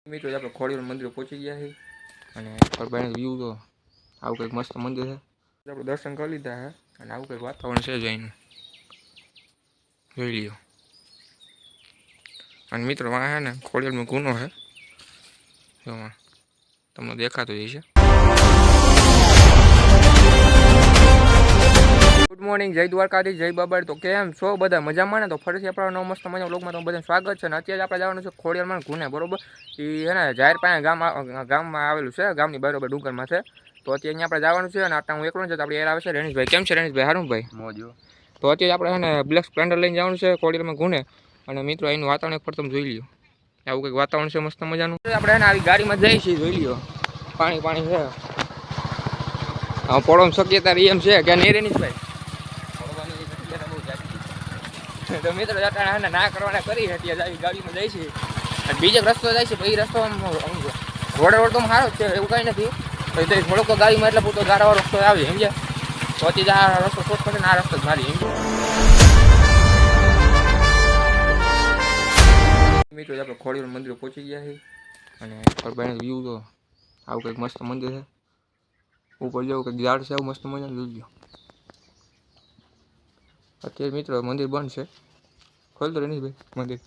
મિત્રો આપણે ખોડિયાર મંદિર પહોંચી ગયા છે અને ફરબાઈનો વ્યૂ તો આવું કંઈક મસ્ત મંદિર છે. આપણે દર્શન કરી લીધા છે અને આવું કંઈક વાતાવરણ છે જઈને જોઈ લ્યો. અને મિત્રો વાં છે ને ખોડિયારનો ગુનો છે એમાં તમને દેખાતો જ છે. ગુડ મોર્નિંગ, જય દ્વારકાધીશ, જય બાબર. તો કેમ છો બધા? મજામાં ને? તો ફરીથી આપણા નવો મસ્ત મજા વ્લોગમાં તો બધાનું સ્વાગત છે. અને અત્યારે આપણે જવાનું છે ખોડિયારમાં ગુને, બરોબર. એ છે ને જાહેર પાસે ગામમાં આવેલું છે, ગામની બરોબર ડુંગરમાં છે. તો અત્યારે અહીંયા આપણે જવાનું છે અને આટલા હું એકલો છે. તો આપણે યાર આવે છે રણેશભાઈ. કેમ છે રણેશભાઈ? સારું ભાઈ? મોજો. તો અત્યારે આપણે છે ને બ્લેક સ્પ્લેન્ડર લઈને જવાનું છે ખોડિયારમાં ગુને. અને મિત્રો અહીંનું વાતાવરણ પર તમે જોઈ લ્યો, આવું કંઈક વાતાવરણ છે મસ્ત મજાનું. આપણે છે ને આવી ગાડીમાં જઈએ છીએ, જોઈ લ્યો પાણી પાણી છે. હા, પડવામાં શક્યતા એમ છે કે નહીં રણેશભાઈ? તો મિત્રો ના કરવાના કરી અત્યારે આવી ગાડીમાં જાય છે અને બીજો રસ્તો જાય છે. એ રસ્તો રોડ તો સારો જ છે, એવું કંઈ નથી. તો થોડોક ગાડીમાં એટલે પૂરતો ગારાવાળો રસ્તો આવે સમજ્યા. તો અત્યારે આ રસ્તો શોધ પડે ને આ રસ્તો જ મારી મિત્રો આપણે ખોડિયાર મંદિર પહોંચી ગયા છે અને ફરબાઈનો વ્યૂ તો આવું કંઈક મસ્ત મંદિર છે. ઉપર જેવું કંઈક ઝાડ છે, આવું મસ્ત મજાનું જોઈ લો. અત્યારે મિત્રો મંદિર બંધ છે, ખોલ તો રણેશભાઈ મંદિર.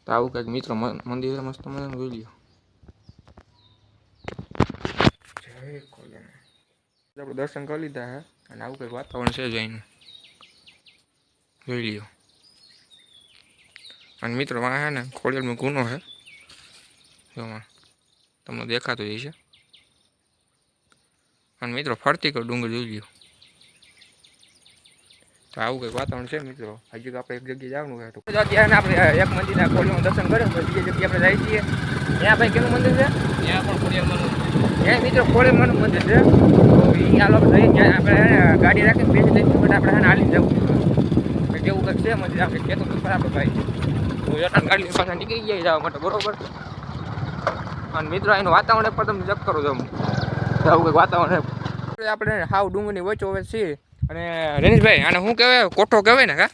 તો આવું કંઈક મિત્રો મંદિર મસ્ત મજાનું જોઈ લો. જય ખોડિયાર. આપણે દર્શન કરી લીધા હે અને આવું કંઈક વાતાવરણ છે જઈને જોઈ લ્યો. અને મિત્રો વાં છે ને ખોડિયારનો ગુનો છે એમાં તમને દેખાતો જ છે. અને મિત્રો ફરતી કર ડુંગર જોઈ લ્યો. તો આવું કંઈક વાતાવરણ છે મિત્રો. હજી આપણે એક જગ્યાએ જવાનું છે. તો અત્યારે આપણે એક મંદિરના ખોડિયારનું દર્શન કર્યું, બીજી જગ્યાએ આપણે જઈએ છીએ. ત્યાં ભાઈ કેનું મંદિર છે? ત્યાં પણ ખોડિયારમાંનું. ત્યાં મિત્રો ખોડિયારમાંનું મંદિર છે. તો અહીંયા લોકો જઈએ ત્યાં આપણે ગાડી રાખીને 2 થી 3 કિલોમીટર આપણે હાલીને જવું છે. કેવું કંઈક છે મંદિર, આપણે કહેતો તો ખરાબ ભાઈ. તો જટાણ ગાડી પાછા નીકળી ગયા જવા માટે, બરોબર. અને મિત્રો એનું વાતાવરણ પર તમે ચેક કરો છો, આવું કંઈક વાતાવરણ આપણે હાવ ડુંગરની વચ્ચો વચ્ચ છીએ. અને રણેશભાઈ આને શું કહેવાય? કોઠો કહેવાય ને? કા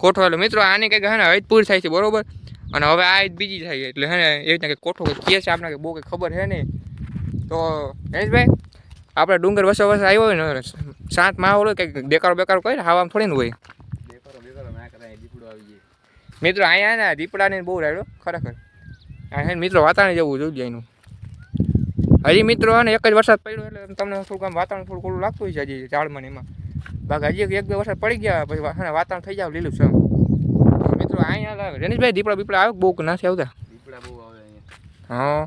કોઠો. એટલે મિત્રો આની કંઈક હે ને હૈદ પૂરી થાય છે, બરોબર. અને હવે આ હૈદ બીજી થાય એટલે હે ને એવી રીતના કંઈક કોઠો કંઈક કહે છે. આપણે બહુ કંઈ ખબર છે નહીં. તો રણેશભાઈ આપણે ડુંગર વસો વસો આવ્યો હોય ને, શાંત માહોલ હોય, કંઈક દેકારો બેકારો કહે ને હવામાં થોડી ને હોય. મિત્રો અહીંયા ને દીપડાને બહુ રાડ્યો ખરેખર. આ મિત્રો વાતાવરણ જેવું જોઈ જાય એનું. હજી મિત્રો ને એક જ વરસાદ પડ્યો એટલે તમને થોડુંક આમ વાતાવરણ થોડું ખોલું લાગતું હોય છે હજી ઝાડમાં એમાં. બાકી હજી 1-2 વરસાદ પડી ગયા પછી વાતાવરણ થઈ જાય લીલું છે. મિત્રો અહીંયા રણેશભાઈ દીપડા બીપડા આવે બહુ નથી આવતા? દીપડા બહુ આવે અહીંયા.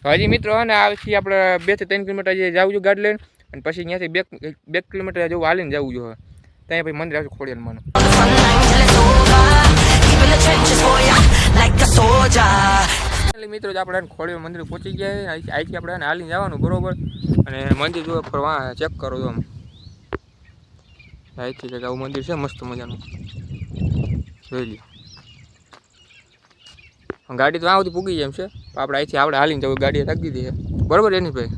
હા, હજી મિત્રો ને આવીથી આપણે 2 થી 3 કિલોમીટર જે જવું જોઈએ ગાડી લઈને, અને પછી અહીંયાથી 2 કિલોમીટર જેવું હાલીને જવું જોઈએ. ત્યાં પછી મંદિર આવશે ખોડિયારમાંનું. મિત્રો આપણે ખોડિયાર મંદિર પહોંચી ગયા. અહીંથી આપણે હાલીને જવાનું, બરોબર. અને મંદિર જો ફરવા ચેક કરો છો આમ અહીંથી કંઈક આવું મંદિર છે મસ્ત મજાનું જોઈ લો. ગાડી તો આ સુધી પૂગી જાય એમ છે. આપણે અહીંથી આપણે હાલીને જવું, ગાડીએ થાકી દીધી છે, બરોબર રણેશભાઈ.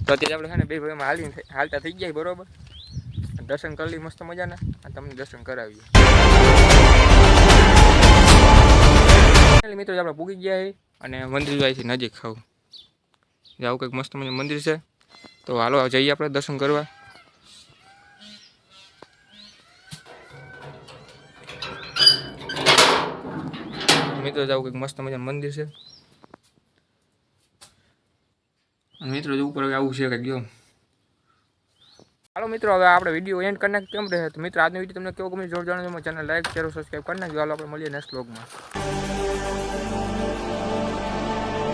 તો અત્યારે આપણે છે ને 2 ભાઈમાં હાલતા થઈ ગયા, બરોબર. દર્શન કરી લઈએ મસ્ત મજાના અને તમને દર્શન કરાવીએ. મિત્રો આપણે પૂગી ગયા અને મંદિર જાય છે નજીક ખાવ. આવું કંઈક મસ્ત મજાનું મંદિર છે. તો હાલો જઈએ આપણે દર્શન કરવા. મિત્રો આવું કંઈક મસ્ત મજાનું મંદિર છે. મિત્રો ઉપર આવું છે કંઈક જો. હાલો મિત્રો હવે આપણે વિડીયો એન્ડ કરી નાખીએ કેમ રહે. તો મિત્રો આજનો વિડીયો તમને કેવો ગમે જોર જણાવજો. ચેનલ લાઈક શેર સબસ્ક્રાઈબ કરી નાખજો. હાલો આપણે મળીએ નેક્સ્ટ વ્લોગમાં.